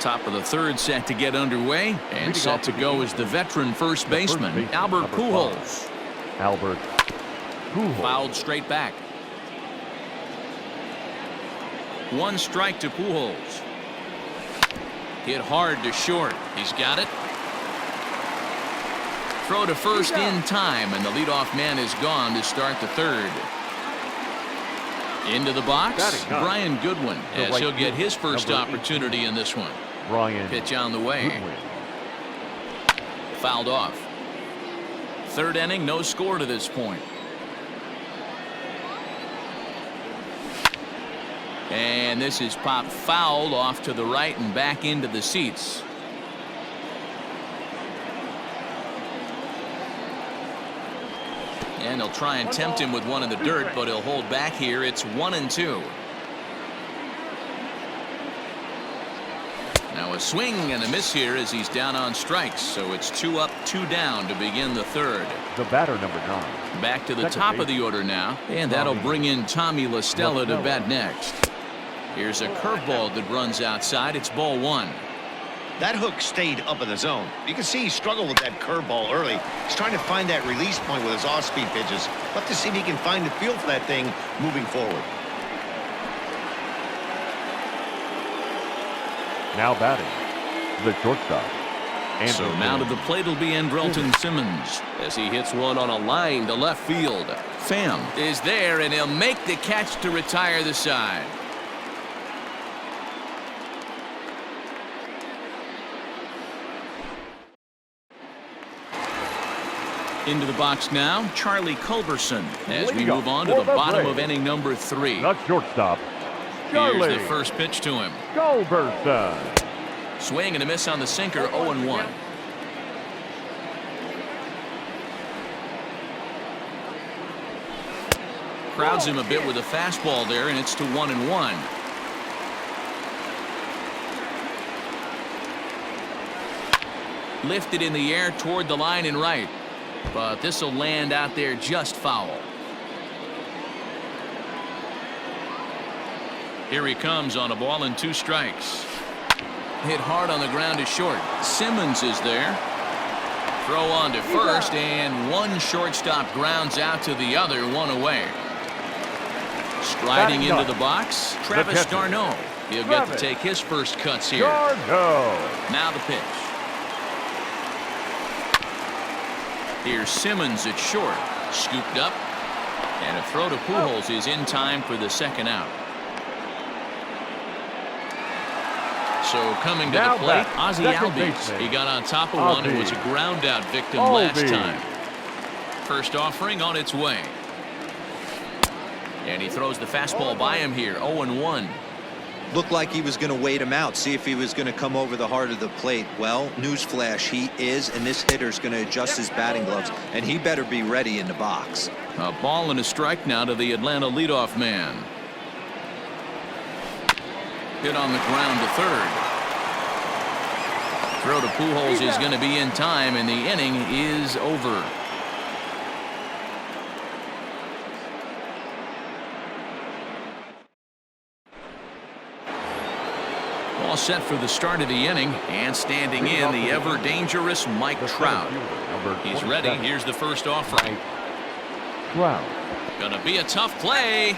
Top of the third set to get underway, and set to go is the veteran first baseman, Albert Pujols. Albert Pujols. Fouled straight back. One strike to Pujols. Hit hard to short. He's got it. Throw to first in time, and the leadoff man is gone to start the third. Into the box, Brian Goodwin, as he'll get his first opportunity in this one. Brian Pitch on the way. Goodwin. Fouled off. Third inning, no score to this point. And this is popped foul off to the right and back into the seats. And he'll try and tempt him with one in the dirt, but he'll hold back here. It's 1-2. Now a swing and a miss here as he's down on strikes. So it's 2 up, 2 down to begin the third. The batter, number 9. Back to the top of the order now. And that'll bring in Tommy La Stella to bat next. Here's a curveball that runs outside. It's ball 1. That hook stayed up in the zone. You can see he struggled with that curveball early. He's trying to find that release point with his off-speed pitches. Love to see if he can find the feel for that thing moving forward. Now batting, the shortstop. So now to the plate will be Andrelton Simmons as he hits one on a line to left field. Pham is there, and he'll make the catch to retire the side. Into the box now, Charlie Culberson, as we move on to the bottom of inning number 3. The shortstop, Charlie. Here's the first pitch to him. Culberson. Swing and a miss on the sinker, 0-1. Crowds him a bit with a fastball there, and it's to 1-1. Lifted in the air toward the line and right. But this will land out there just foul. Here he comes on a ball and 2 strikes. Hit hard on the ground to short. Simmons is there. Throw on to first, and one shortstop grounds out to the other, 1 away. Striding into the box, Travis d'Arnaud. He'll get to take his first cuts here. Now the pitch. Here's Simmons at short. Scooped up. And a throw to Pujols is in time for the second out. So coming to the plate, Ozzie Albies. He got on top of one who was a ground out victim last time. First offering on its way. And he throws the fastball by him here, 0-1. Looked like he was going to wait him out, see if he was going to come over the heart of the plate. Well, newsflash, he is, and this hitter's going to adjust his batting gloves, and he better be ready in the box. A ball and a strike now to the Atlanta leadoff man. Hit on the ground to third. Throw to Pujols is going to be in time, and the inning is over. All set for the start of the inning, and standing in the ever dangerous Mike Trout. He's ready. Here's the first offering. Gonna be a tough play.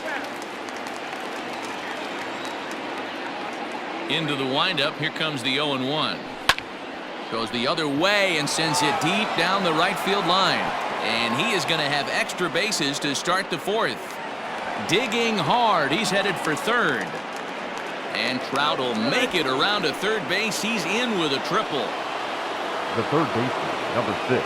Into the windup. Here comes the 0-1. Goes the other way and sends it deep down the right field line. And he is going to have extra bases to start the 4th. Digging hard. He's headed for third. And Trout will make it around to third base. He's in with a triple. The third baseman, number 6,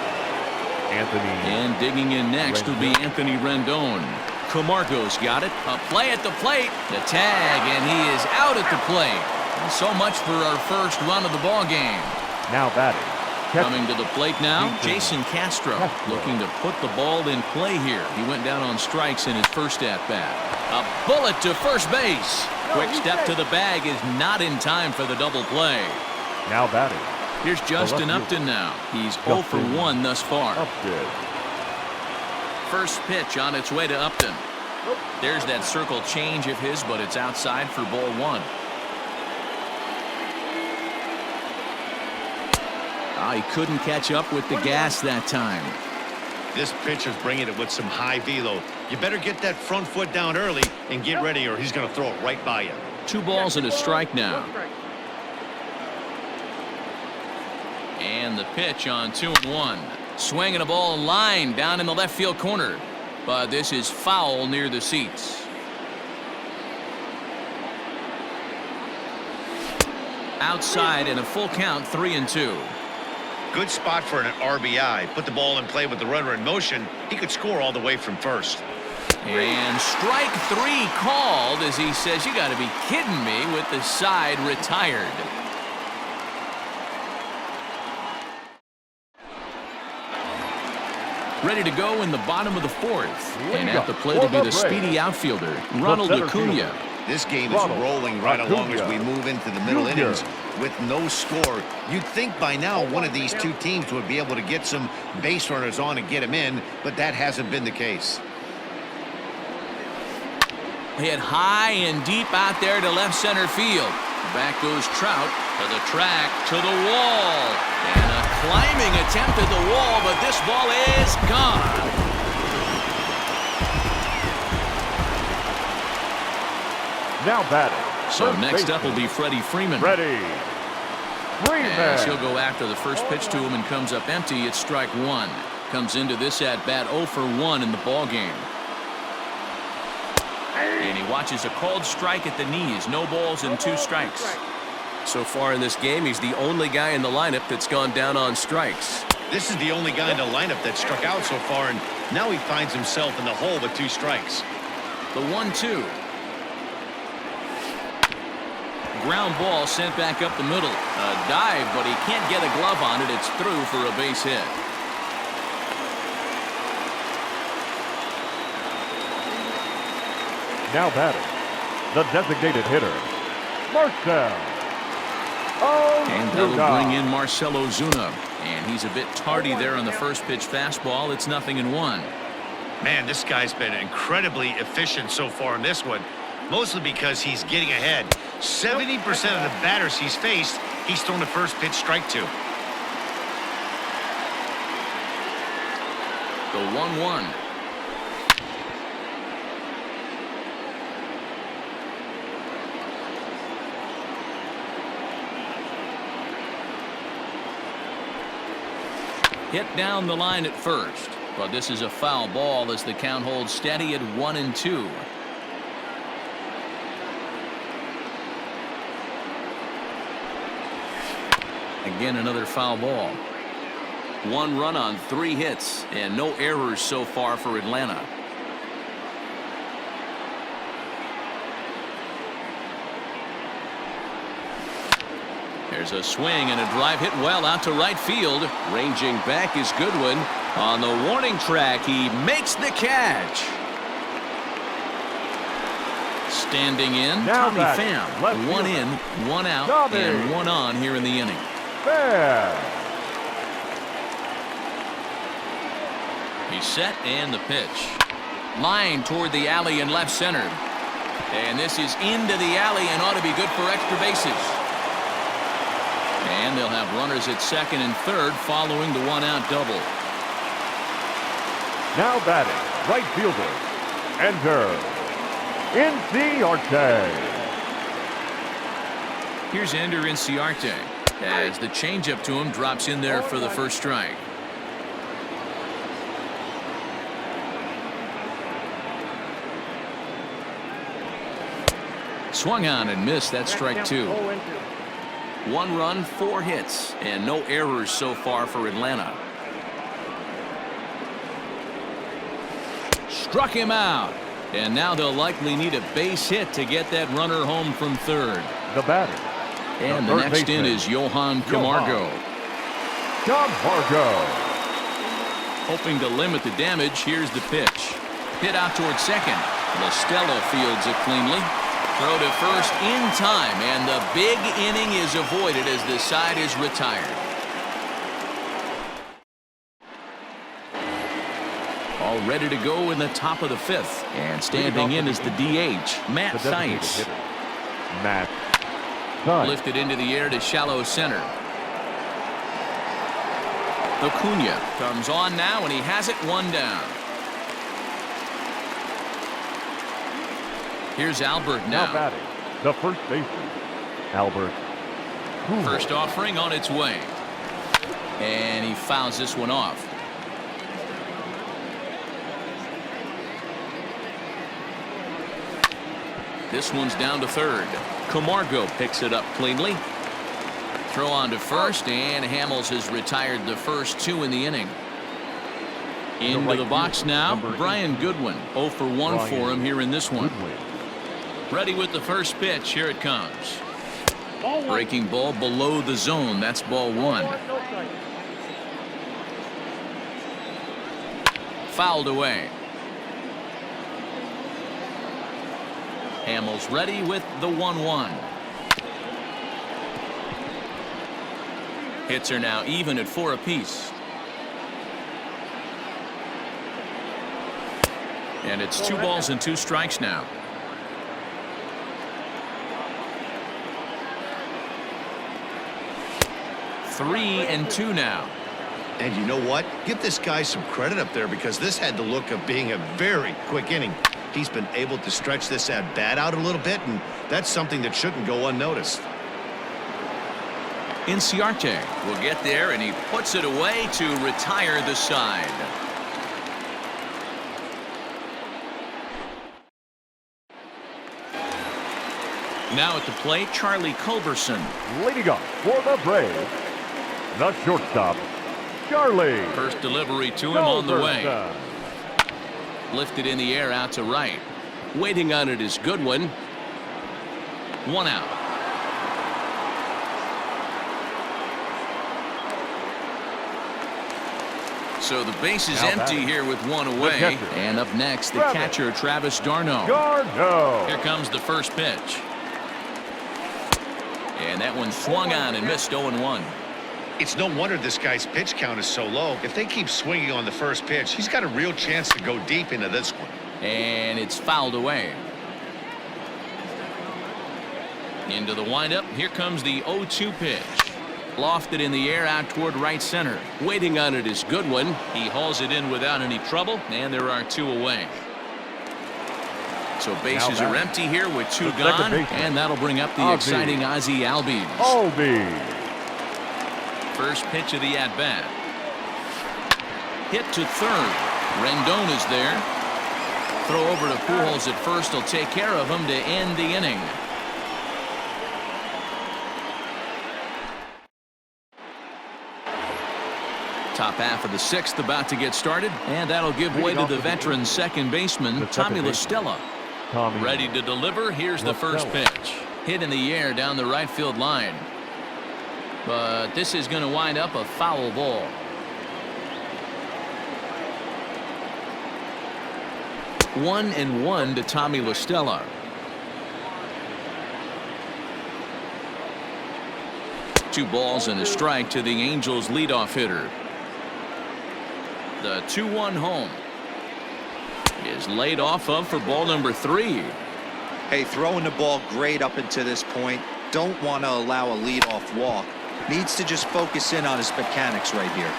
Anthony. And digging in next will be Anthony Rendon. Camargo's got it. A play at the plate. The tag, and he is out at the plate. So much for our first run of the ball game. Now batting. Coming to the plate now, Jason Castro looking to put the ball in play here. He went down on strikes in his first at-bat. A bullet to first base. Quick step to the bag is not in time for the double play. Now batting. Here's Justin Upton now. He's 0 for 1 thus far. First pitch on its way to Upton. There's that circle change of his, but it's outside for ball 1. Oh, he couldn't catch up with the gas that time. This pitcher's bringing it with some high velo. You better get that front foot down early and get ready, or he's going to throw it right by you. 2 balls and a strike now. And the pitch on 2-1. Swinging a ball line down in the left field corner. But this is foul near the seats. Outside and a full count, 3-2. Good spot for an RBI. Put the ball in play with the runner in motion. He could score all the way from first. And strike 3 called as he says, you got to be kidding me, with the side retired. Ready to go in the bottom of the 4th. And at the plate will be the speedy outfielder, Ronald Acuna. This game is rolling right along as we move into the middle innings with no score. You'd think by now one of these two teams would be able to get some base runners on and get them in, but that hasn't been the case. Hit high and deep out there to left center field. Back goes Trout to the track, to the wall. And a climbing attempt at the wall, but this ball is gone. Now batting. So next up will be Freddie Freeman. Freddie Freeman. As he'll go after the first pitch to him and comes up empty. It's strike 1. Comes into this at bat 0 for 1 in the ball game. And he watches a called strike at the knees. No balls and 2 strikes. So far in this game, he's the only guy in the lineup that's gone down on strikes. This is the only guy in the lineup that struck out so far, and now he finds himself in the hole with 2 strikes. The 1-2. Ground ball sent back up the middle. A dive, but he can't get a glove on it. It's through for a base hit. Now batting. The designated hitter, Marcell And that'll Ozuna. bring in Marcell Ozuna. And he's a bit tardy there on the first pitch fastball. It's 0-1. Man, this guy's been incredibly efficient so far in this one, mostly because he's getting ahead. 70% of the batters he's faced, he's thrown the first pitch strike to. The 1-1. Hit down the line at first, but this is a foul ball as the count holds steady at 1-2. Again, another foul ball. 1 run on 3 hits and no errors so far for Atlanta. There's a swing and a drive hit well out to right field. Ranging back is Goodwin. On the warning track, he makes the catch. Standing in, Now Tommy batting, Pham. left 1 fielder. in, 1 out, Tommy. and 1 on here in the inning. Fair. He's set and the pitch. Line toward the alley in left center. And this is into the alley and ought to be good for extra bases. And they'll have runners at second and third following the 1-out double. Now batting, right fielder, enter Inciarte. Here's Ender Inciarte as the changeup to him drops in there for the first strike. Swung on and missed. That's strike 2. 1 run, 4 hits, and no errors so far for Atlanta. Struck him out. And now they'll likely need a base hit to get that runner home from third. The batter. And the next in is Johan Camargo. Camargo. Hoping to limit the damage, here's the pitch. Hit out towards second. Mostello fields it cleanly. Throw to first in time, and the big inning is avoided as the side is retired. All ready to go in the top of the 5th. And standing in is the DH, Matt The designated Theis. hitter, Matt Theis. Lifted into the air to shallow center. Acuna comes on now, and he has it 1 down. Here's Albert Now now. batting, the first baseman, Albert. First offering on its way. And he fouls this one off. This one's down to third. Camargo picks it up cleanly. Throw on to first, and Hamels has retired the first 2 in the inning. Into the box now, Brian Goodwin. 0 for 1 for him here in this one. Ready with the first pitch. Here it comes. Breaking ball below the zone. That's ball 1. Fouled away. Hamels ready with the 1-1. Hits are now even at 4 apiece. And it's 2 balls and 2 strikes now. Three and 2 now. And you know what? Give this guy some credit up there, because this had the look of being a very quick inning. He's been able to stretch this at bat out a little bit, and that's something that shouldn't go unnoticed. Inciarte will get there, and he puts it away to retire the side. Now at the plate, Charlie Culberson. Leading off for the Braves, the shortstop, Charlie. First delivery to him on the way. Culberson. Lifted in the air out to right. Waiting on it is Goodwin. 1 out. So the base is Now empty batting, here with 1 away. catcher, And up next, the Travis catcher, Travis d'Arnaud. Garno. Here comes the first pitch. And that one swung on and missed. 0-1. It's no wonder this guy's pitch count is so low. If they keep swinging on the first pitch, he's got a real chance to go deep into this one. And it's fouled away. Into the windup. Here comes the 0-2 pitch. Lofted in the air out toward right center. Waiting on it is Goodwin. He hauls it in without any trouble, and there are 2 away. So bases are empty here with 2 gone, and that'll bring up the exciting Ozzie Albies. First pitch of the at-bat. Hit to third. Rendon is there. Throw over to Pujols at first will take care of him to end the inning. Top half of the 6th about to get started, and that'll give way to the veteran second baseman, Tommy La Stella. Ready to deliver. Here's the first pitch. Hit in the air down the right field line. But this is going to wind up a foul ball. One and 1 to Tommy La Stella. Two balls and a strike to the Angels leadoff hitter. The 2-1 home is laid off of for ball number 3. Hey, throwing the ball great up until this point. Don't want to allow a leadoff walk. Needs to just focus in on his mechanics right here.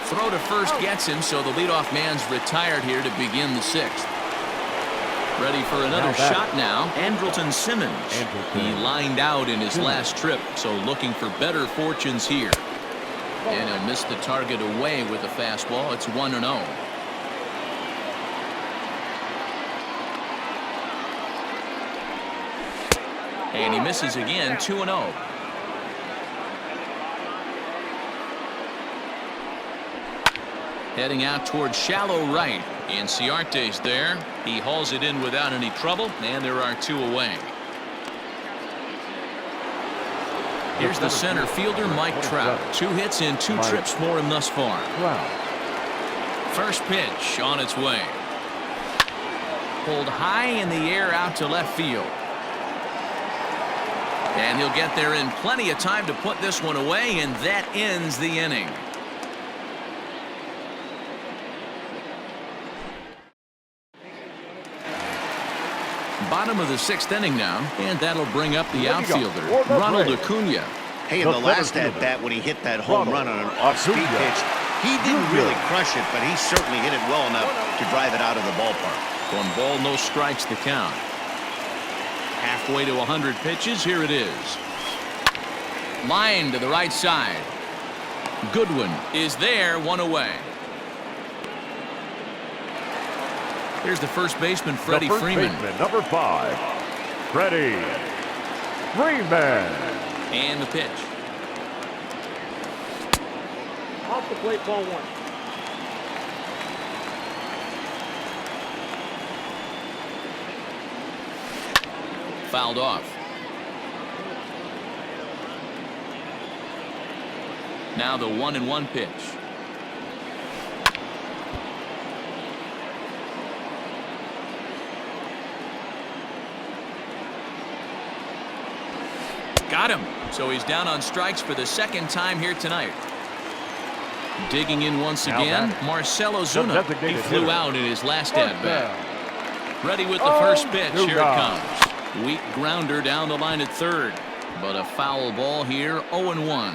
Throw to first gets him, so the leadoff man's retired here to begin the 6th. Ready for another shot now. Andrelton Simmons. He lined out in his last trip, so looking for better fortunes here. And he'll miss the target away with a fastball. It's 1-0. And he misses again. 2-0. Heading out towards shallow right. Inciarte's there. He hauls it in without any trouble, and there are 2 away. Here's the center fielder, Mike Trout. 2 hits and 2 trips for him thus far. First pitch on its way. Pulled high in the air out to left field. And he'll get there in plenty of time to put this one away, and that ends the inning. Bottom of the 6th inning now, and that'll bring up the outfielder, Ronald Acuna. Hey, in the last at-bat when he hit that home run on an off-speed pitch, he didn't really crush it, but he certainly hit it well enough to drive it out of the ballpark. 1 ball, no strikes the count. Halfway to 100 pitches. Here it is. Line to the right side. Goodwin is there, 1 away. Here's the first baseman, Freddie Freeman. Number 5, Freddie Freeman. And the pitch. Off the plate, ball 1. Fouled off. Now the 1-1 pitch. Got him. So he's down on strikes for the second time here tonight. Digging in once again, Marcell Ozuna. He flew out in his last at-bat. Ready with the first pitch. Here it comes. Weak grounder down the line at third. But a foul ball here, 0-1.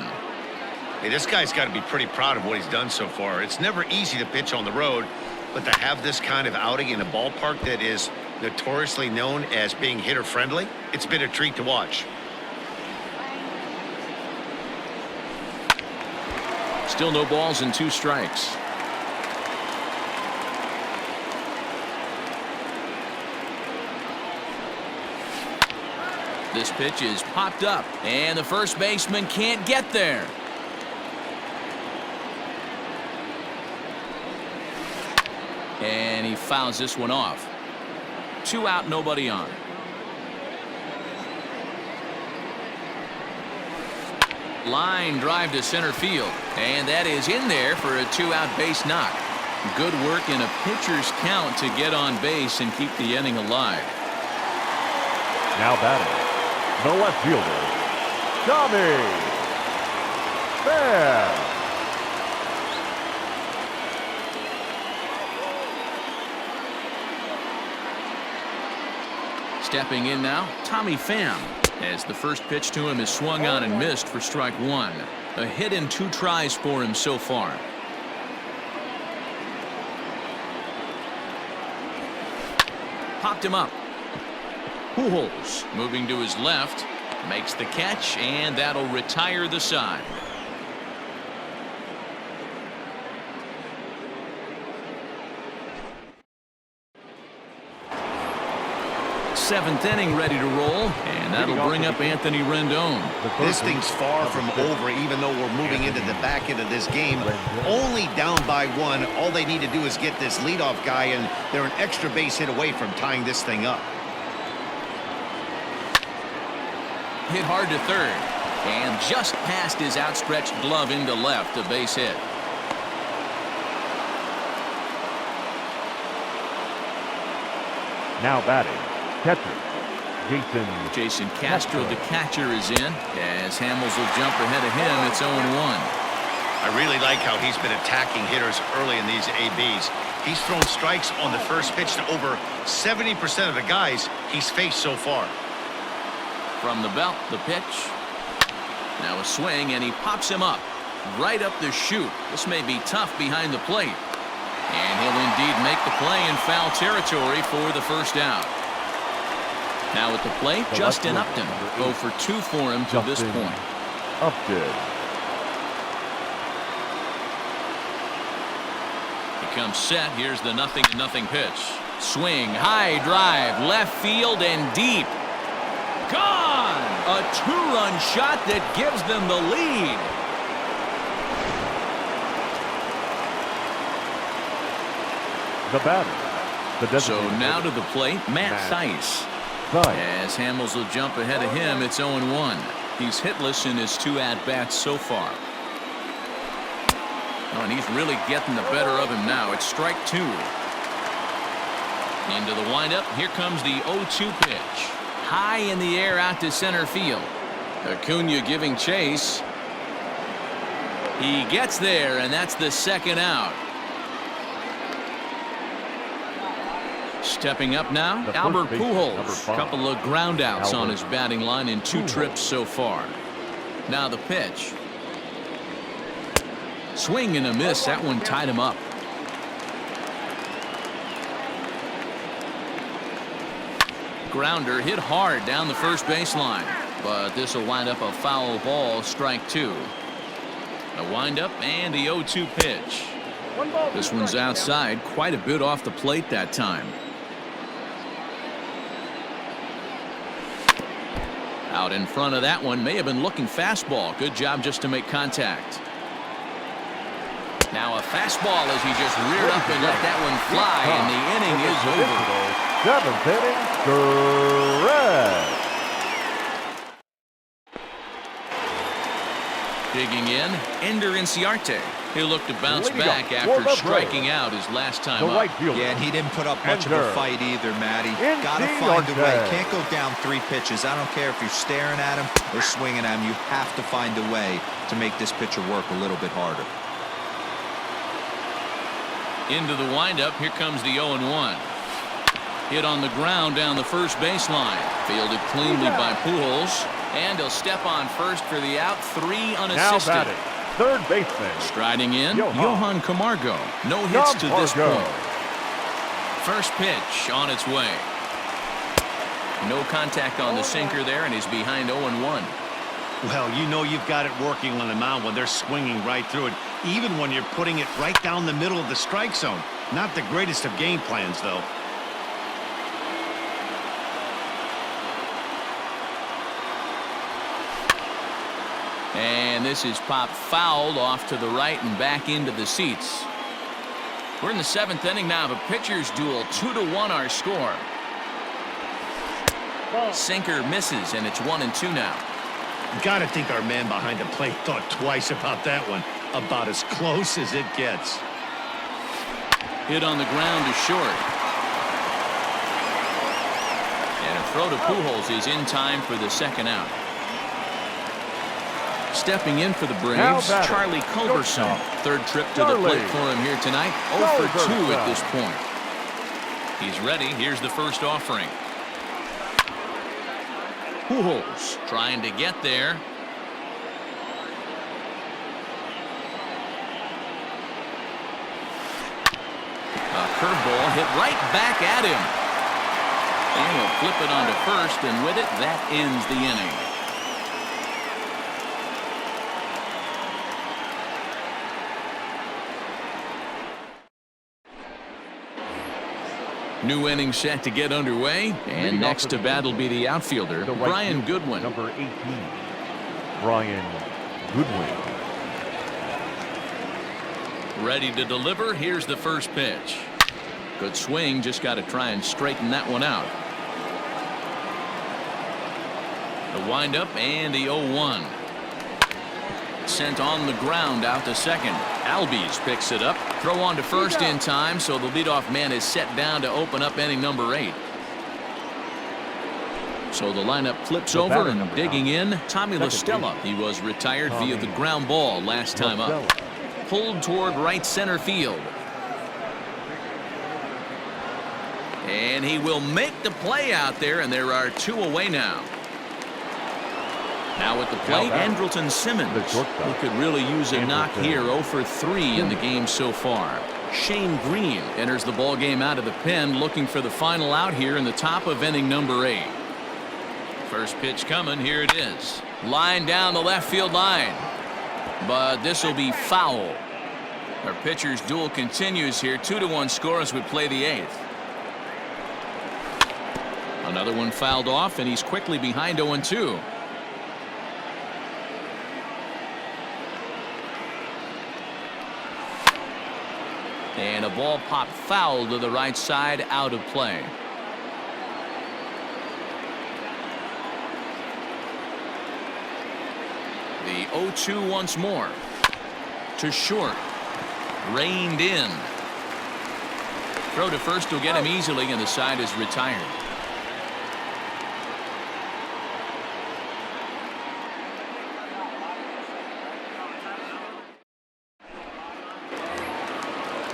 Hey, this guy's got to be pretty proud of what he's done so far. It's never easy to pitch on the road, but to have this kind of outing in a ballpark that is notoriously known as being hitter-friendly, it's been a treat to watch. Still no balls and 2 strikes. This pitch is popped up, and the first baseman can't get there. And he fouls this one off. 2 out, nobody on. Line drive to center field, and that is in there for a 2-out base knock. Good work in a pitcher's count to get on base and keep the inning alive. Now batting, the left fielder, Tommy Pham. Stepping in now, Tommy Pham, as the first pitch to him is swung on and missed for strike 1. A hit in 2 tries for him so far. Popped him up. Pujols moving to his left, makes the catch, and that'll retire the side. 7th inning ready to roll, and that'll bring up Anthony Rendon. This thing's far from over, even though we're moving into the back end of this game. Only down by 1. All they need to do is get this leadoff guy, and they're an extra base hit away from tying this thing up. Hit hard to third, and just past his outstretched glove into left, a base hit. Now batting, catcher, Jason Castro, the catcher, is in, as Hamels will jump ahead of him. It's 0-1. I really like how he's been attacking hitters early in these ABs. He's thrown strikes on the first pitch to over 70% of the guys he's faced so far. From the belt, the pitch. Now a swing, and he pops him up right up the chute. This may be tough behind the plate, and he'll indeed make the play in foul territory for the first out. Now at the plate, Justin Upton. 0 for 2 for him to this point. Upton. He comes set. Here's the 0-0 pitch. Swing, high drive, left field and deep. Gone! A 2-run shot that gives them the lead. The batter. So now to the plate, Matt Thaiss. As Hamels will jump ahead of him, it's 0-1. He's hitless in his 2 at-bats so far. Oh, and he's really getting the better of him now. It's strike 2. Into the windup. Here comes the 0-2 pitch. High in the air out to center field. Acuna giving chase. He gets there, and that's the 2nd out. Stepping up now, Albert Pujols. A couple of ground outs on his batting line in 2 trips so far. Now the pitch. Swing and a miss. That one tied him up. Grounder hit hard down the first baseline, but this will wind up a foul ball, strike two. A windup and the 0-2 pitch. This one's outside, quite a bit off the plate that time. Out in front of that one, may have been looking fastball. Good job just to make contact. Now a fastball as he just reared up and let that one fly, and the inning is over. 7th inning, correct. Digging in, Ender Inciarte. He'll look to bounce back after striking out his last time up. Yeah, and he didn't put up much of a fight either, Matty. Got to find a way. Can't go down 3 pitches. I don't care if you're staring at him or swinging at him. You have to find a way to make this pitcher work a little bit harder. Into the windup. Here comes the 0-1. Hit on the ground down the first baseline. Fielded cleanly by Pujols. And he'll step on first for the out. 3 unassisted. Now batting, third baseman. Striding in, Johan Camargo. No hits to this point. First pitch on its way. No contact on the sinker there, and he's behind 0-1. Well, you know you've got it working on the mound when they're swinging right through it, even when you're putting it right down the middle of the strike zone. Not the greatest of game plans, though. And this is popped fouled off to the right and back into the seats. We're in the 7th inning now of a pitcher's duel. 2-1 our score. Sinker misses, and it's 1-2 now. Got to think our man behind the plate thought twice about that one. About as close as it gets. Hit on the ground to short. And a throw to Pujols is in time for the second out. Stepping in for the Braves, Charlie Culberson. Third trip to the plate for him here tonight. 0 for 2 at this point. He's ready. Here's the first offering. Pujols trying to get there. A curveball hit right back at him. And he'll flip it onto first, and with it, that ends the inning. New inning set to get underway, and next to bat will be the outfielder, Brian Goodwin. Number 18, Brian Goodwin. Ready to deliver. Here's the first pitch. Good swing, just got to try and straighten that one out. The windup and the 0-1. Sent on the ground out to second. Albies picks it up. Throw on to first in time, so the leadoff man is set down to open up inning number 8. So the lineup flips over, and digging in, Tommy La Stella. He was retired via the ground ball last time up. Pulled toward right center field. And he will make the play out there, and there are 2 away now. Now at the plate, Andrelton Simmons, who could really use a knock here. 0 for 3 in the game so far. Shane Green enters the ball game out of the pen, looking for the final out here in the top of inning number 8. First pitch coming. Here it is. Line down the left field line. But this will be foul. Our pitcher's duel continues here. 2-1 score as we play the 8th. Another one fouled off, and he's quickly behind 0-2. And a ball popped foul to the right side, out of play. The 0-2 once more. To short. Reined in. Throw to first will get him easily, and the side is retired.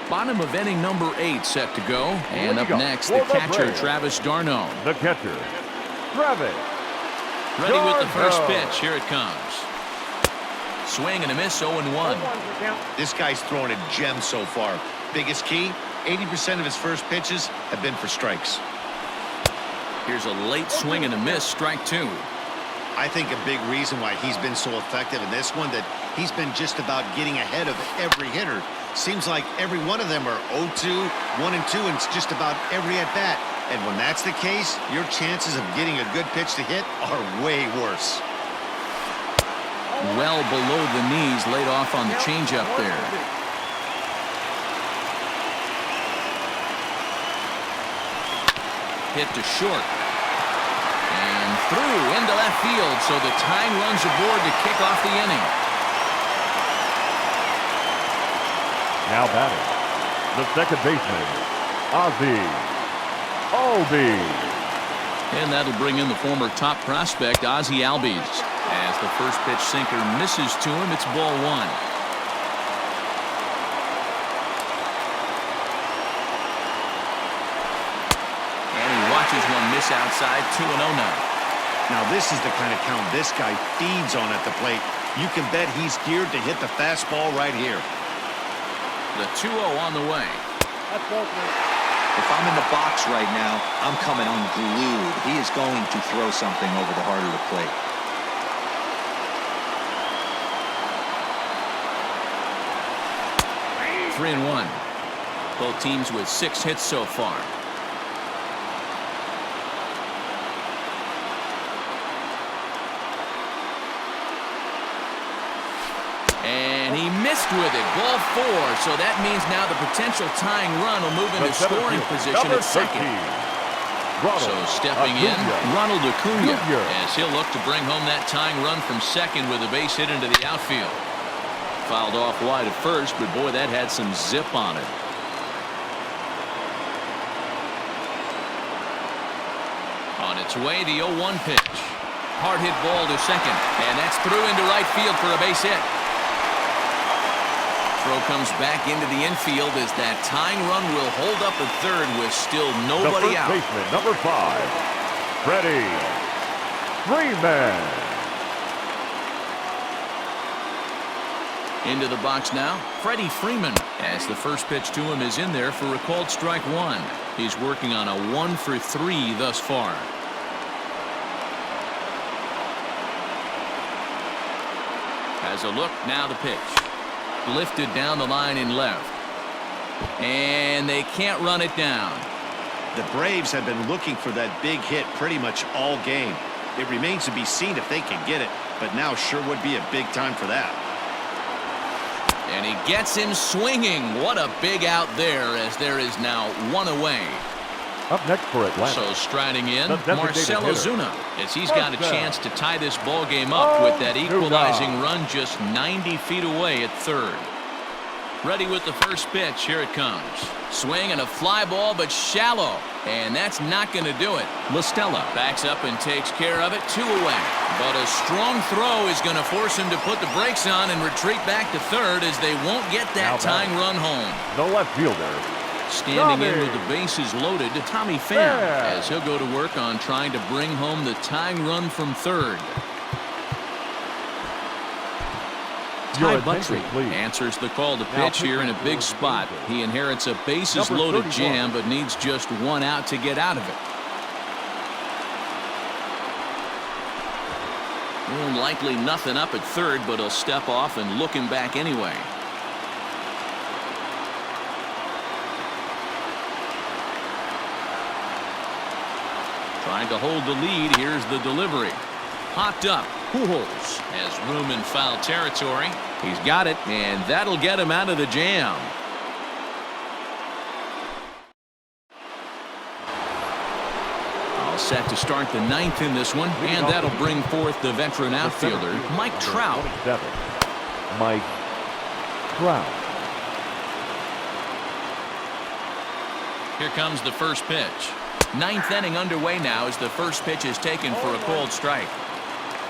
Bottom of inning number 8 set to go. And up next, the catcher, Travis d'Arnaud. The catcher, Travis. Ready with the first pitch. Here it comes. Swing and a miss, 0-1. This guy's throwing a gem so far. Biggest key, 80% of his first pitches have been for strikes. Here's a late swing and a miss, strike 2. I think a big reason why he's been so effective in this one, that he's been just about getting ahead of every hitter. Seems like every one of them are 0-2, 1-2, and it's just about every at-bat. And when that's the case, your chances of getting a good pitch to hit are way worse. Well below the knees, laid off on the changeup there. Hit to short. And through into left field, so the tying runs aboard to kick off the inning. Now batting, the second baseman, Ozzie Albies. And that'll bring in the former top prospect, Ozzie Albies. As the first pitch sinker misses to him, it's ball 1. And he watches one miss outside, 2-0 now. Now this is the kind of count this guy feeds on at the plate. You can bet he's geared to hit the fastball right here. The 2-0 on the way. That's ball 3. If I'm in the box right now, I'm coming unglued. He is going to throw something over the heart of the plate. 3-1. Both teams with 6 hits so far. And he missed with it. Ball 4. So that means now the potential tying run will move into scoring position at second. So stepping in, Ronald Acuna, as he'll look to bring home that tying run from second with a base hit into the outfield. Fouled off wide at first, but boy, that had some zip on it. On its way, the 0-1 pitch. Hard hit ball to second, and that's through into right field for a base hit. Throw comes back into the infield as that tying run will hold up at third with still nobody out. The first baseman, number 5, Freddie Freeman. Into the box now, Freddie Freeman, as the first pitch to him is in there for a called strike 1. He's working on a 1-for-3 thus far. Has a look, now the pitch. Lifted down the line in left. And they can't run it down. The Braves have been looking for that big hit pretty much all game. It remains to be seen if they can get it, but now sure would be a big time for that. And he gets him swinging. What a big out there, as there is now 1 away. Up next for Atlanta. So striding in, the designated Marcell hitter, Ozuna, as he's got a chance to tie this ball game up with that equalizing run just 90 feet away at third. Ready with the first pitch. Here it comes. Swing and a fly ball, but shallow. And that's not going to do it. LaStella backs up and takes care of it. 2 away. But a strong throw is going to force him to put the brakes on and retreat back to third, as they won't get that tying run home. The left fielder, Standing in with the bases loaded, Tommy Pham, as he'll go to work on trying to bring home the tying run from third. Ty Buttrey answers the call to pitch here in a big spot. He inherits a bases loaded jam, but needs just 1 out to get out of it. Well, likely nothing up at third, but he'll step off and look him back anyway. Trying to hold the lead. Here's the delivery. Hopped up. Pujols has room in foul territory. He's got it, and that'll get him out of the jam. All set to start the 9th in this one, and that'll bring forth the veteran outfielder, Mike Trout. Mike Trout. Here comes the first pitch. 9th inning underway now as the first pitch is taken for a called strike.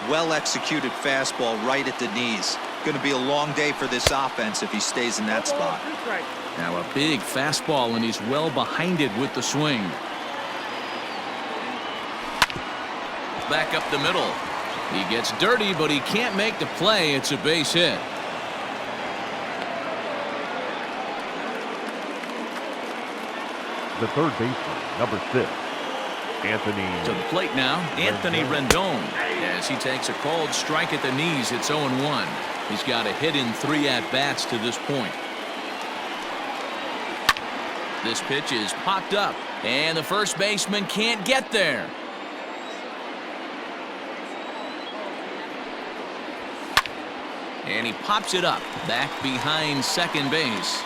Well executed fastball right at the knees. Going to be a long day for this offense if he stays in that spot. Now a big fastball, and he's well behind it with the swing. Back up the middle. He gets dirty, but he can't make the play. It's a base hit. The third baseman, number 6, Anthony. To the plate now, Anthony Rendon. As he takes a called strike at the knees, it's 0-1. He's got a hit in 3 at-bats to this point. This pitch is popped up, and the first baseman can't get there. And he pops it up back behind second base.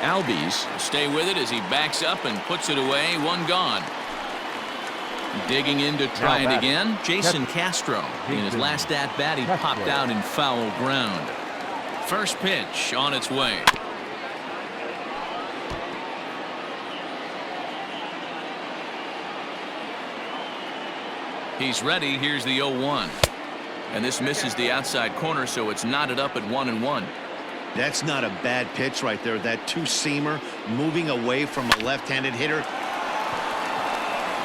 Albies stay with it as he backs up and puts it away. 1 gone. Digging in to try it again. Jason Castro. In his last at-bat, he popped out in foul ground. First pitch on its way. He's ready. Here's the 0-1. And this misses the outside corner, so it's knotted up at 1-1. That's not a bad pitch right there. That two-seamer moving away from a left-handed hitter.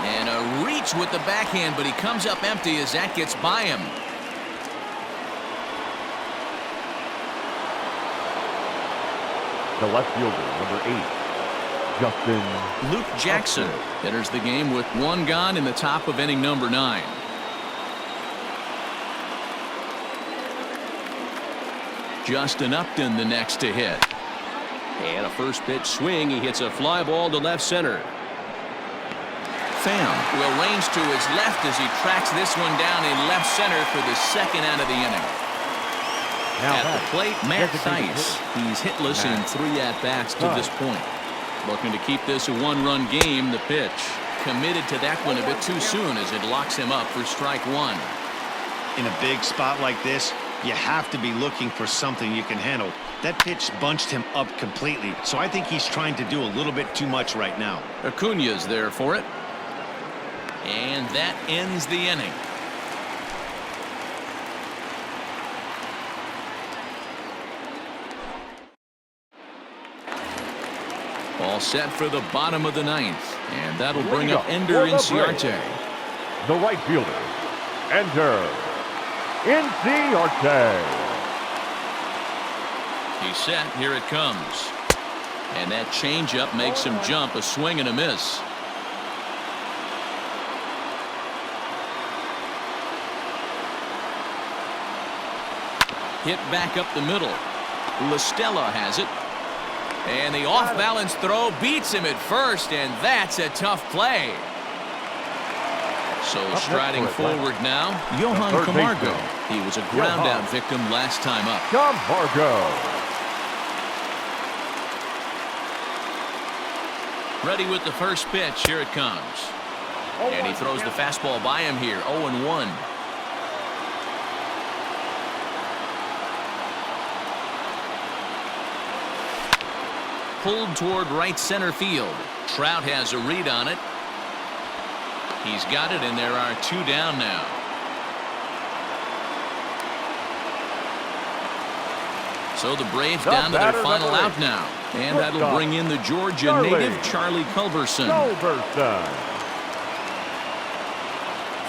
And a reach with the backhand, but he comes up empty as that gets by him. The left fielder, number 8, Justin. Luke Jackson enters the game with 1 gone in the top of inning number 9. Justin Upton the next to hit. And a first pitch swing. He hits a fly ball to left center. Pham will range to his left as he tracks this one down in left center for the second out of the inning. At the plate, Matt Thaiss. He's hitless in 3 at-bats to this point. Looking to keep this a 1-run game. The pitch committed to that one a bit too soon as it locks him up for strike 1. In a big spot like this, you have to be looking for something you can handle. That pitch bunched him up completely, so I think he's trying to do a little bit too much right now. Acuna's there for it. And that ends the inning. All set for the bottom of the 9th. And that'll bring up Ender Inciarte. The right fielder, Ender Inciarte. He's set. Here it comes. And that changeup makes him jump. A swing and a miss. Hit back up the middle. LaStella has it. And the off-balance throw beats him at first, and that's a tough play. So striding forward now, Johan Camargo. He was a ground-out victim last time up. Camargo. Ready with the first pitch. Here it comes. And he throws the fastball by him here. 0-1. Pulled toward right center field. Trout has a read on it. He's got it, and there are 2 down now. So the Braves down to their final out now. And that'll bring in the Georgia native, Charlie Culberson.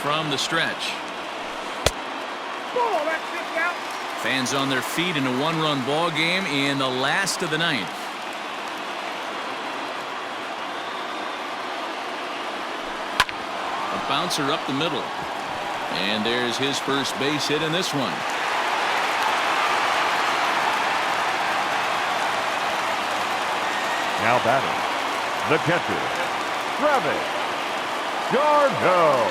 From the stretch. Fans on their feet in a 1-run ball game in the last of the 9th. A bouncer up the middle. And there's his first base hit in this one. Now batting, the catcher, Travis d'Arnaud.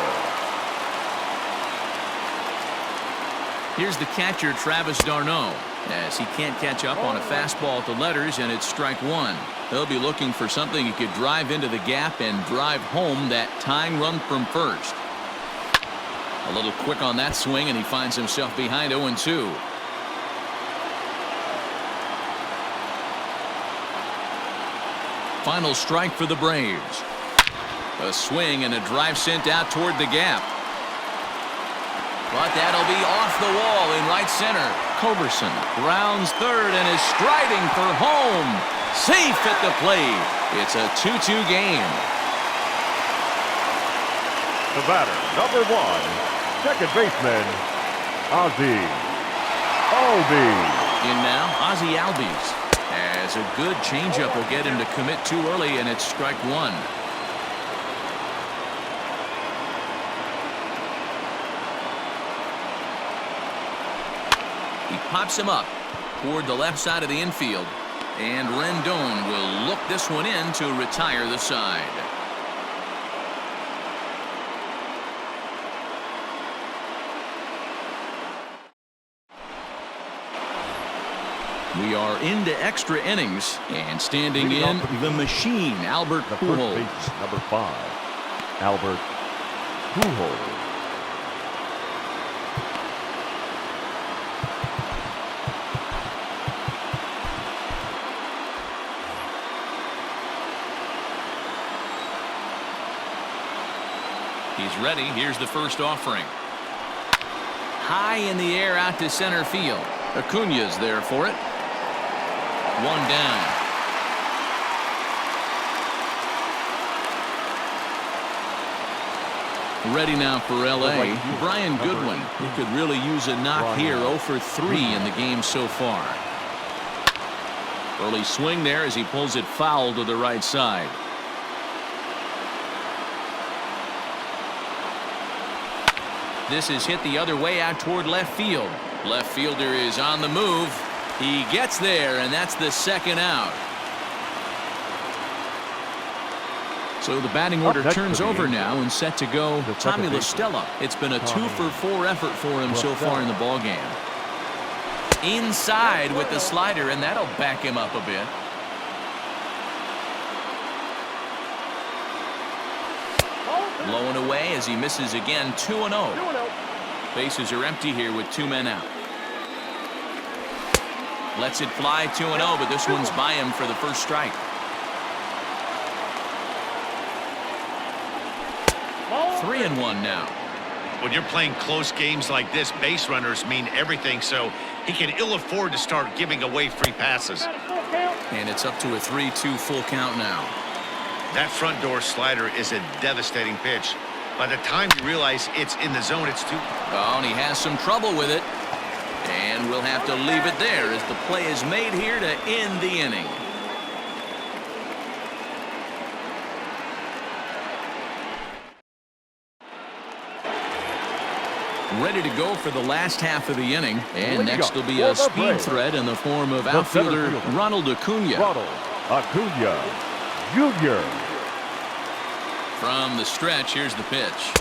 Here's the catcher, Travis d'Arnaud, as he can't catch up on a fastball at the letters, and it's strike 1. He'll be looking for something he could drive into the gap and drive home that tying run from first. A little quick on that swing, and he finds himself behind 0-2. Final strike for the Braves. A swing and a drive sent out toward the gap. But that'll be off the wall in right center. Culberson rounds third and is striding for home. Safe at the plate. It's a 2-2 game. The batter, number 1, second baseman, Ozzie Albies. In now, Ozzie Albies. As a good changeup will get him to commit too early, and it's strike one. He pops him up toward the left side of the infield, and Rendon will look this one in to retire the side. We are into extra innings, and standing in the machine, Albert Pujols. Number 5, Albert Pujols. He's ready. Here's the first offering. High in the air out to center field. Acuña's there for it. One down. Ready now for L.A. Brian Goodwin, who could really use a knock here. 0 for 3 in the game so far. Early swing there as he pulls it foul to the right side. This is hit the other way out toward left field. Left fielder is on the move. He gets there, and that's the second out. So the batting order turns over now and set to go Tommy La Stella. It's been a 2 for 4 effort for him so far in the ballgame. Inside with the slider, and that'll back him up a bit. Low and away as he misses again. 2-0. Bases are empty here with 2 men out. Lets it fly. 2-0, but this one's by him for the first strike. Three and one now. When you're playing close games like this, base runners mean everything, so he can ill afford to start giving away free passes. And it's up to a 3-2 full count now. That front door slider is a devastating pitch. By the time you realize it's in the zone, it's too... Oh, and he has some trouble with it. And we'll have to leave it there as the play is made here to end the inning. Ready to go for the last half of the inning. And next will be a speed threat in the form of outfielder Ronald Acuña. Ronald Acuña Jr. From the stretch, here's the pitch.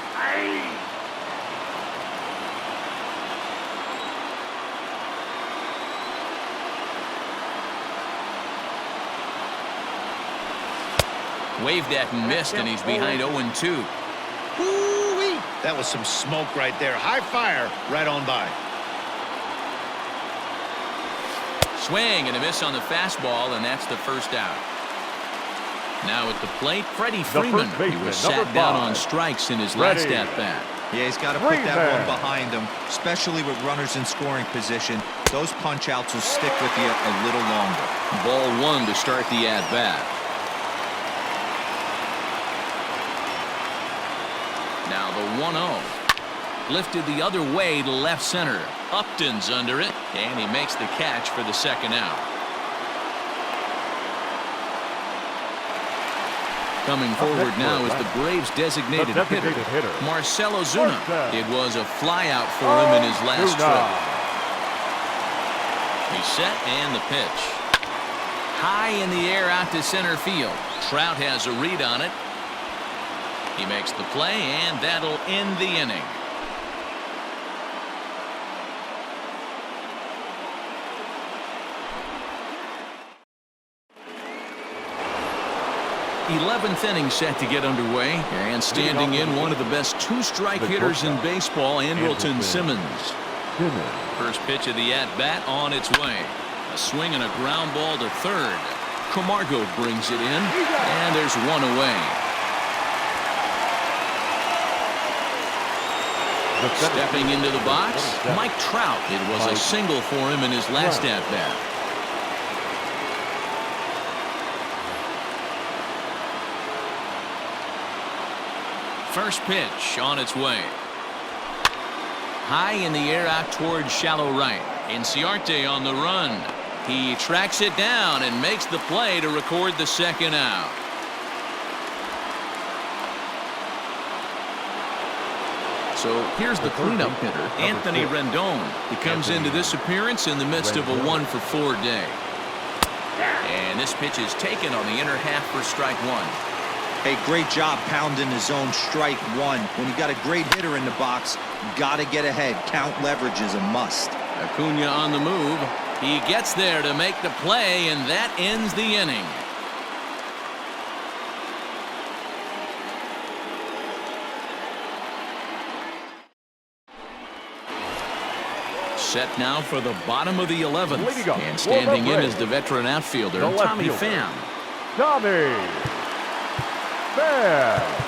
Waved at and missed, and he's behind 0-2. Woo-wee. That was some smoke right there. High fire right on by. Swing and a miss on the fastball, and that's the first out. Now at the plate, Freddie Freeman. He was sat down on strikes in his last at-bat. Yeah, he's got to put that one behind him, especially with runners in scoring position. Those punch-outs will stick with you a little longer. Ball one to start the at-bat. Now the 1-0. Lifted the other way to left center. Upton's under it, and he makes the catch for the second out. Coming forward now is the Braves' designated hitter, Marcell Ozuna. It was a flyout for him in his last trip. He's set and the pitch. High in the air out to center field. Trout has a read on it. He makes the play, and that'll end the inning. Eleventh inning set to get underway, and standing in one of the best two-strike hitters in baseball, Andrelton Simmons. First pitch of the at-bat on its way. A swing and a ground ball to third. Camargo brings it in, and there's one away. Stepping into the box, Mike Trout. It was a single for him in his last at-bat. First pitch on its way. High in the air out towards shallow right. Inciarte on the run. He tracks it down and makes the play to record the second out. So here's the cleanup hitter, Anthony Rendon. He comes into this appearance in the midst of a 1-for-4 day. And this pitch is taken on the inner half for strike one. Hey, great job pounding his own strike one. When you got a great hitter in the box, got to get ahead. Count leverage is a must. Acuna on the move. He gets there to make the play, and that ends the inning. Set now for the bottom of the 11th. And standing in is the veteran outfielder, Tommy Pham. Tommy Pham.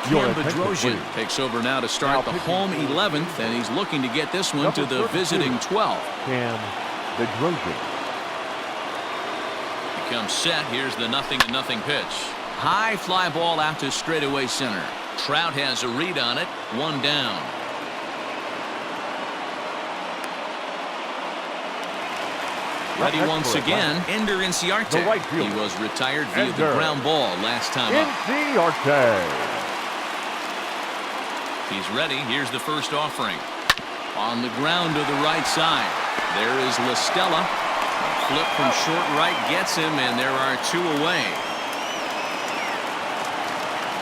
Cam Bedrosian takes over now to start the home 11th, and he's looking to get this one to the visiting 12th. Cam Bedrosian. He comes set. Here's the 0-0 pitch. High fly ball out to straightaway center. Trout has a read on it. One down. Ready once again, Ender Inciarte. He was retired via the ground ball last time up. Inciarte. He's ready. Here's the first offering. On the ground to the right side. There is La Stella. A flip from short right gets him, and there are two away.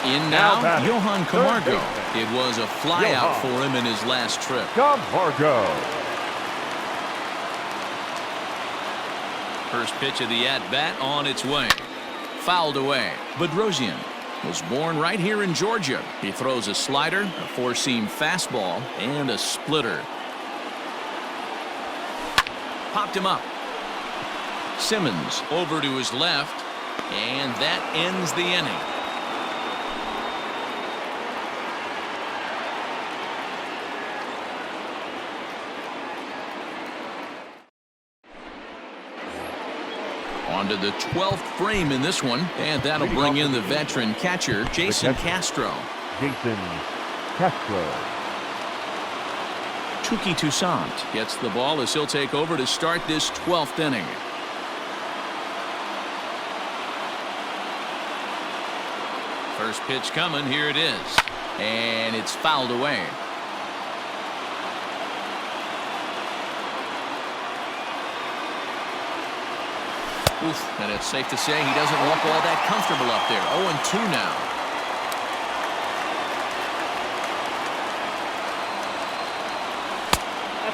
In now, Johan Camargo. It was a flyout for him in his last trip. Camargo. First pitch of the at-bat on its way. Fouled away. Bedrosian was born right here in Georgia. He throws a slider, a four-seam fastball, and a splitter. Popped him up. Simmons over to his left, and that ends the inning. On to the 12th frame in this one, and that'll bring in the veteran catcher, Jason Castro. Jason Castro. Touki Toussaint gets the ball as he'll take over to start this 12th inning. First pitch coming, here it is. And it's fouled away. Oof, and it's safe to say he doesn't look all that comfortable up there. 0-2 now.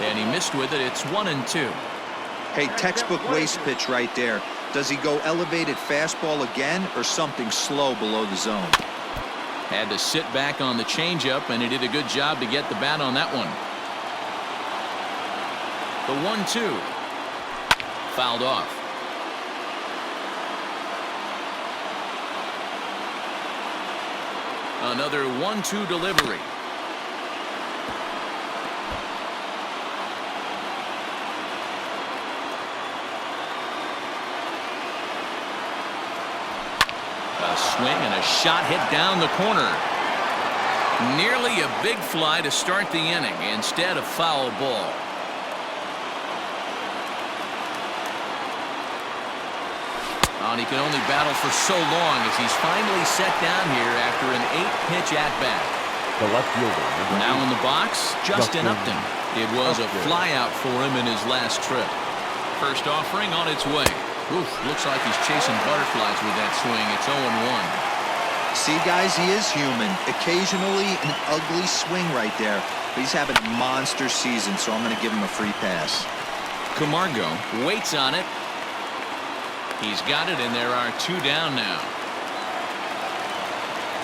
And he missed with it. It's 1-2. Hey, textbook waste pitch right there. Does he go elevated fastball again or something slow below the zone? Had to sit back on the changeup, and he did a good job to get the bat on that one. The 1-2. Fouled off. Another 1-2 delivery. A swing and a shot hit down the corner. Nearly a big fly to start the inning. Instead, a foul ball. And he can only battle for so long as he's finally set down here after an 8-pitch at-bat. The left fielder. Now in the box, Justin Upton. It was a flyout for him in his last trip. First offering on its way. Oof, looks like he's chasing butterflies with that swing. It's 0-1. See, guys, he is human. Occasionally an ugly swing right there. But he's having a monster season, so I'm going to give him a free pass. Camargo waits on it. He's got it, and there are two down now.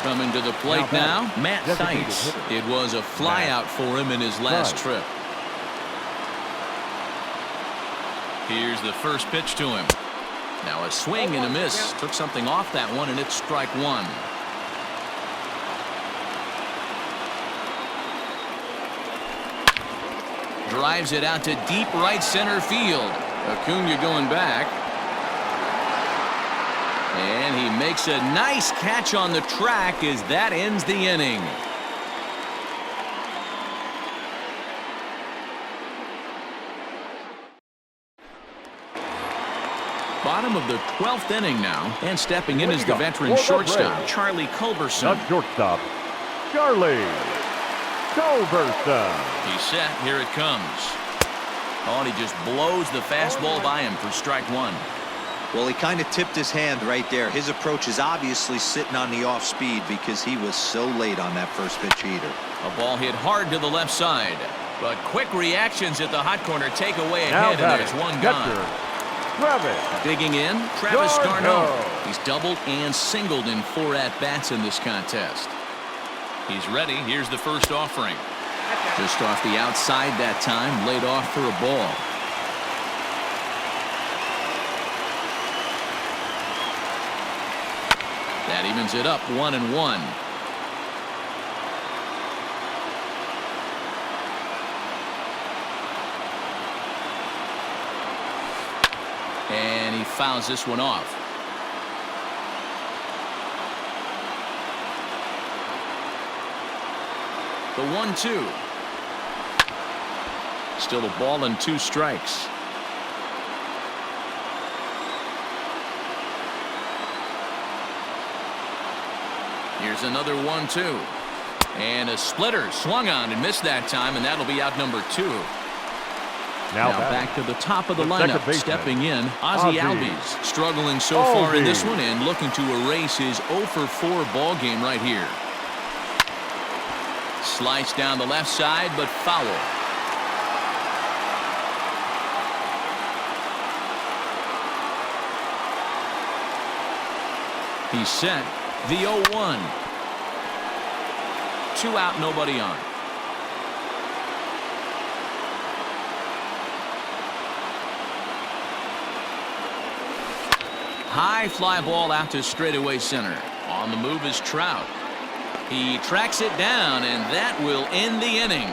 Coming to the plate now, Matt Theis. It was a flyout for him in his last trip. Here's the first pitch to him. Now a swing and a miss. Took something off that one, and it's strike one. Drives it out to deep right center field. Acuna going back. And he makes a nice catch on the track as that ends the inning. Bottom of the 12th inning now, and stepping in is the veteran shortstop, Charlie Culberson. The shortstop, Charlie Culberson. He's set. Here it comes. Oh, and he just blows the fastball by him for strike one. Well, he kind of tipped his hand right there. His approach is obviously sitting on the off speed because he was so late on that first pitch heater. A ball hit hard to the left side, but quick reactions at the hot corner take away ahead, and there's one gone. Digging in, Travis Garneau. He's doubled and singled in 4 at-bats in this contest. He's ready. Here's the first offering. Just off the outside that time, laid off for a ball. That evens it up 1-1. And he fouls this one off. The 1-2. Still a ball and 2 strikes. Here's another 1-2. And a splitter swung on and missed that time, and that'll be out number 2. Now back to the top of the lineup, stepping in, Ozzie Albies. Struggling so far in this one and looking to erase his 0 for 4 ball game right here. Slice down the left side, but foul. He's set. The 0-1. 2 out, nobody on. High fly ball out to straightaway center. On the move is Trout. He tracks it down, and that will end the inning.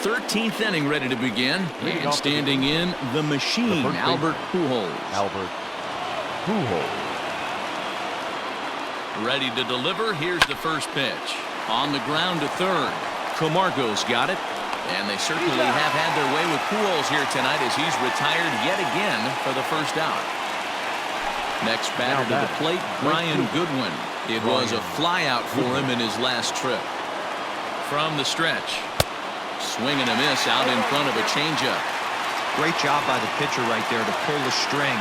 13th inning ready to begin. And standing in, the machine, Albert Pujols. Ready to deliver. Here's the first pitch. On the ground to third. Camargo's got it. And they certainly have had their way with Pujols here tonight as he's retired yet again for the first out. Next batter to the plate, Brian Goodwin. It was a flyout for him in his last trip. From the stretch. Swing and a miss out in front of a changeup. Great job by the pitcher right there to pull the string.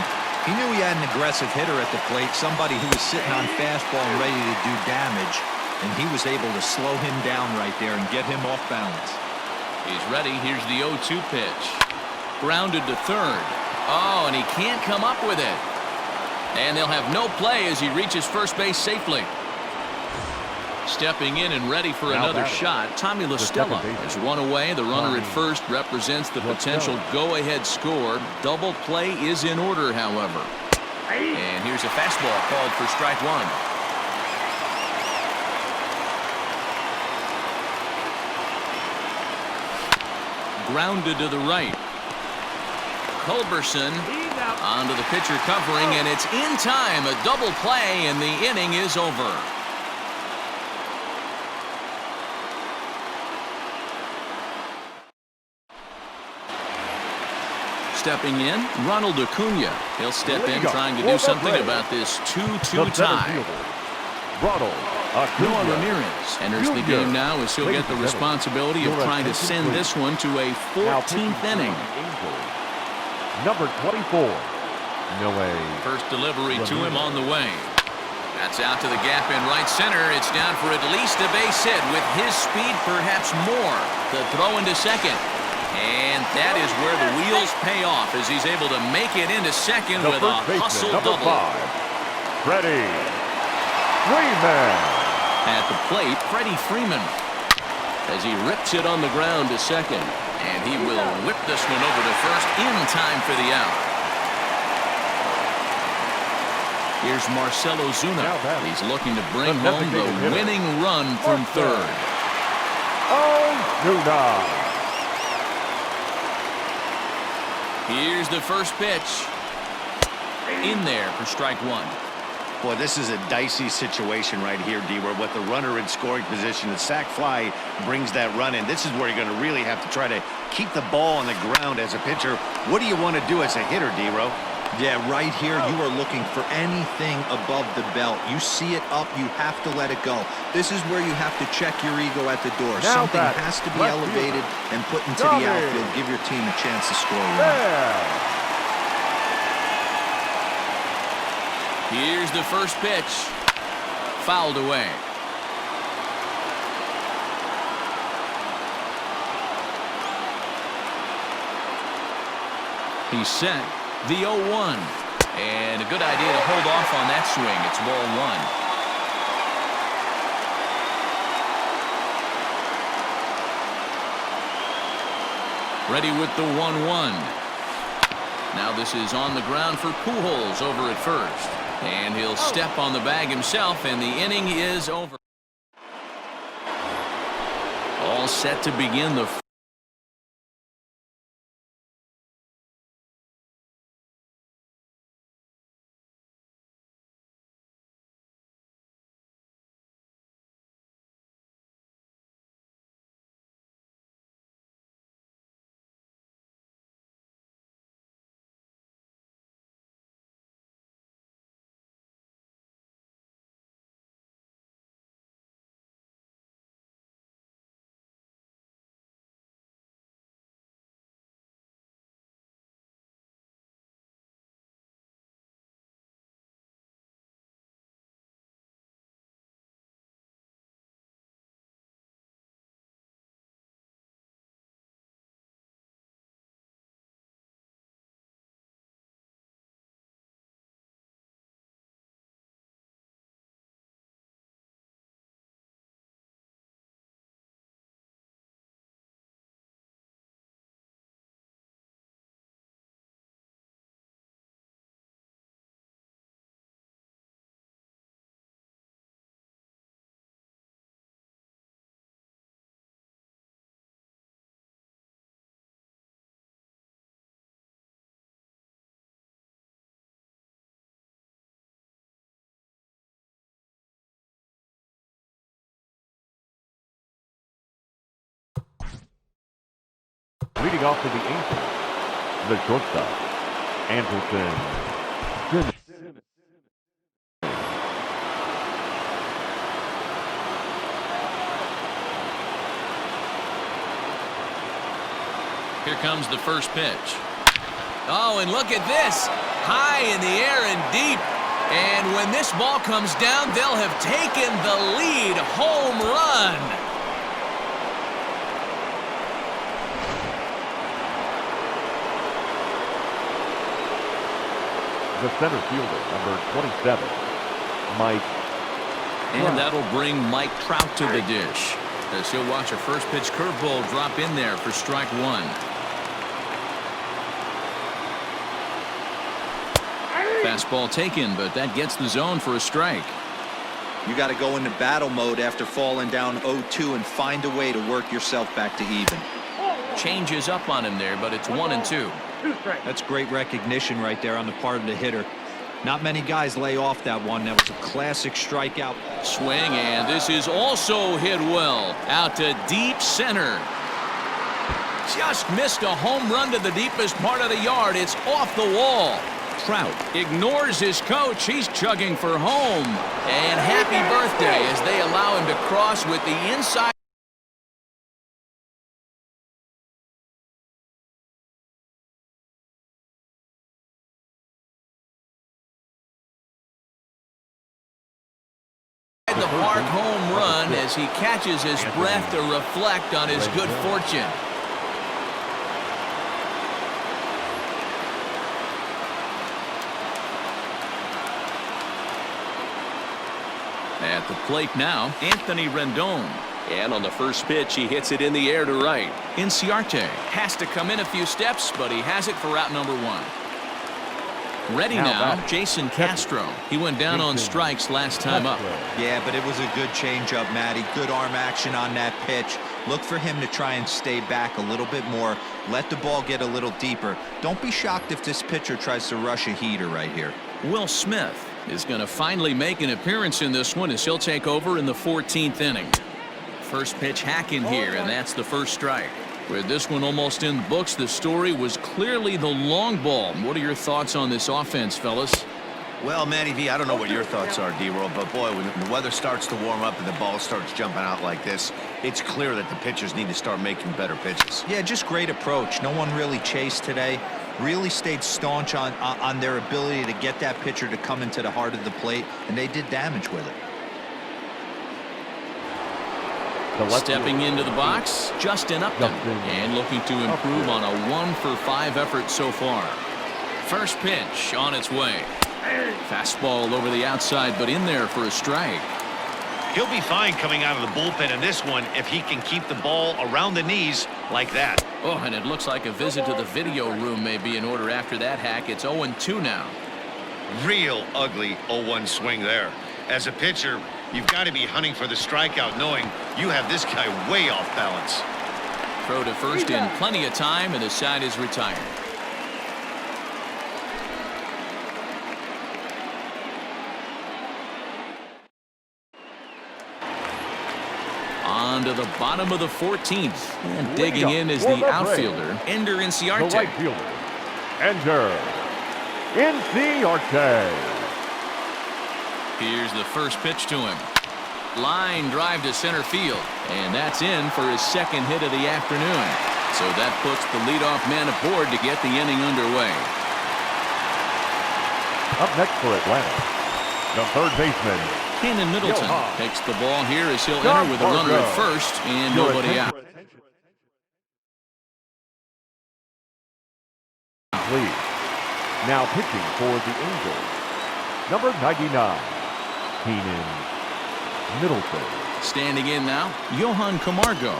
He knew he had an aggressive hitter at the plate, somebody who was sitting on fastball and ready to do damage, and he was able to slow him down right there and get him off balance. He's ready. Here's the 0-2 pitch. Grounded to third. Oh, and he can't come up with it. And they'll have no play as he reaches first base safely. Stepping in and ready for another shot, Tommy La Stella is one away. The runner at first represents the potential go-ahead score. Double play is in order, however. And here's a fastball called for strike one. Grounded to the right. Culberson onto the pitcher covering, and it's in time. A double play, and the inning is over. Stepping in, Ronald Acuna. He'll step in trying to do something about this 2-2 tie. Noah Ramirez enters the game now as he'll get the responsibility of trying to send this one to a 14th inning. Number 24. First delivery to him on the way. That's out to the gap in right center. It's down for at least a base hit. With his speed, perhaps more. The throw into second. And that is where the wheels pay off as he's able to make it into second with a hustle double. Freddie Freeman. At the plate, Freddie Freeman, as he rips it on the ground to second. And he will whip this one over to first in time for the out. Here's Marcell Ozuna. He's looking to bring home the winning run from third. Ozuna. Here's the first pitch. In there for strike one. Boy, this is a dicey situation right here, D, where with the runner in scoring position, the sac fly brings that run in. This is where you're going to really have to try to keep the ball on the ground as a pitcher. What do you want to do as a hitter, D-Ro? Yeah, right here, you are looking for anything above the belt. You see it up, you have to let it go. This is where you have to check your ego at the door. Now Something has to be elevated and put into the outfield. Give your team a chance to score a run. Here's the first pitch. Fouled away. He's set. The 0-1. And a good idea to hold off on that swing. It's ball one. Ready with the 1-1. Now this is on the ground for Pujols over at first. And he'll step on the bag himself, and the inning is over. All set to begin the Leading off for the Angels, the shortstop, Anderson. Here comes the first pitch. Oh, and look at this. High in the air and deep. And when this ball comes down, they'll have taken the lead. Home run. The center fielder, number 27, Mike. And that'll bring Mike Trout to the dish, as he'll watch a first pitch curveball drop in there for strike one. Fastball taken, but that gets the zone for a strike. You got to go into battle mode after falling down 0-2 and find a way to work yourself back to even. Changes up on him there, but it's 1-2. That's great recognition right there on the part of the hitter. Not many guys lay off that one. That was a classic strikeout. Swing, and this is also hit well. Out to deep center. Just missed a home run to the deepest part of the yard. It's off the wall. Trout ignores his coach. He's chugging for home. And happy birthday as they allow him to cross with the inside. The park home run as he catches his breath to reflect on his good fortune. At the plate now, Anthony Rendon. And on the first pitch, he hits it in the air to right. Inciarte has to come in a few steps, but he has it for out number one. Ready now, Jason Castro. He went down on strikes last time up. Yeah, but it was a good changeup, Matty. Good arm action on that pitch. Look for him to try and stay back a little bit more. Let the ball get a little deeper. Don't be shocked if this pitcher tries to rush a heater right here. Will Smith is going to finally make an appearance in this one as he'll take over in the 14th inning. First pitch hacking here, and that's the first strike. With this one almost in the books, the story was clearly the long ball. What are your thoughts on this offense, fellas? Well, Matty V, I don't know what your thoughts are, D-Roll, but boy, when the weather starts to warm up and the ball starts jumping out like this, it's clear that the pitchers need to start making better pitches. Yeah, just great approach. No one really chased today. Really stayed staunch on their ability to get that pitcher to come into the heart of the plate, and they did damage with it. Stepping into the box, Justin Upton, and looking to improve on a 1-for-5 effort so far. First pitch on its way. Fastball over the outside, but in there for a strike. He'll be fine coming out of the bullpen in this one if he can keep the ball around the knees like that. Oh, and it looks like a visit to the video room may be in order after that hack. It's 0-2 now. Real ugly 0-1 swing there. As a pitcher, you've got to be hunting for the strikeout, knowing you have this guy way off balance. Throw to first in plenty of time, and the side is retired. On to the bottom of the 14th, and digging in is the outfielder, Ender Inciarte. The right fielder, Ender Inciarte. Here's the first pitch to him. Line drive to center field, and that's in for his second hit of the afternoon. So that puts the leadoff man aboard to get the inning underway. Up next for Atlanta, the third baseman, Cannon Middleton takes the ball here as he'll enter with a runner at first and nobody out. Please. Now pitching for the Angels, number 99, Cannon Middleton. Standing in now, Johan Camargo,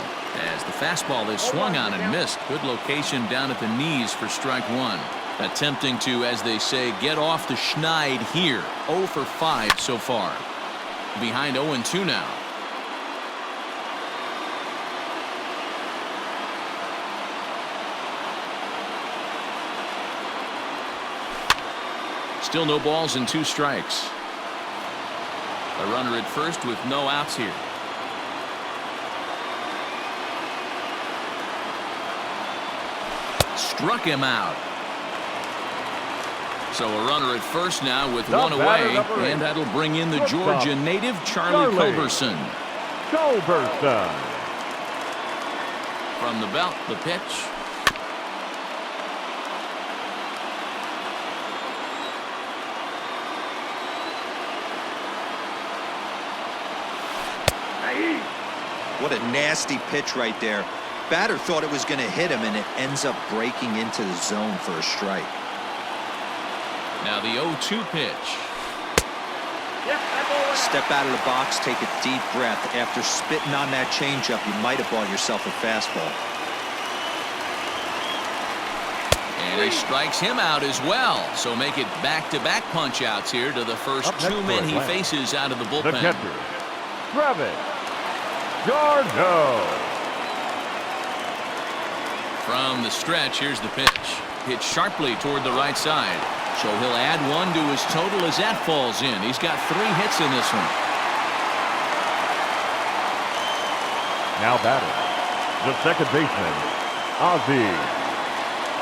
as the fastball is swung on and missed. Good location down at the knees for strike one. Attempting to, as they say, get off the schneid here. 0-for-5 so far. Behind 0-2 now. Still no balls and 2 strikes. A runner at first with no outs here. Struck him out. So a runner at first now with one away, and that'll bring in the Georgia native Charlie Culberson. From the belt, the pitch. What a nasty pitch right there. Batter thought it was going to hit him, and it ends up breaking into the zone for a strike. Now the 0-2 pitch. Step out of the box, take a deep breath. After spitting on that changeup, you might have bought yourself a fastball. And he strikes him out as well. So make it back-to-back punch-outs here to the first 2 men he faces out of the bullpen. The catcher, Travis d'Arnaud. From the stretch, here's the pitch. Hit sharply toward the right side. So he'll add 1 to his total as that falls in. He's got 3 hits in this one. Now batting, the second baseman, Ozzie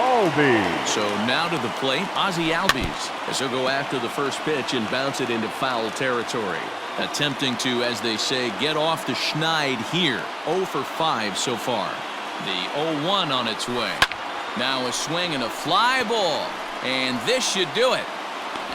Albies. So now to the plate, Ozzie Albies, as he'll go after the first pitch and bounce it into foul territory. Attempting to, as they say, get off the schneid here. 0-for-5 so far. The 0-1 on its way. Now a swing and a fly ball. And this should do it.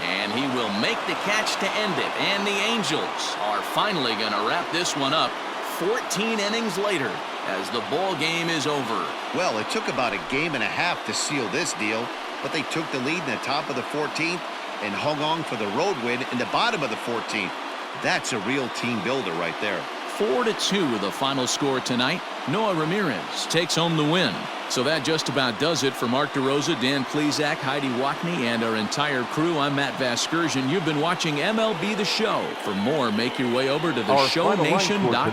And he will make the catch to end it. And the Angels are finally going to wrap this one up 14 innings later as the ball game is over. Well, it took about a game and a half to seal this deal, but they took the lead in the top of the 14th and hung on for the road win in the bottom of the 14th. That's a real team builder right there. 4-2 the final score tonight. Noah Ramirez takes home the win. So that just about does it for Mark DeRosa, Dan Plesac, Heidi Watney, and our entire crew. I'm Matt Vasgersian. You've been watching MLB The Show. For more, make your way over to theshownation.com.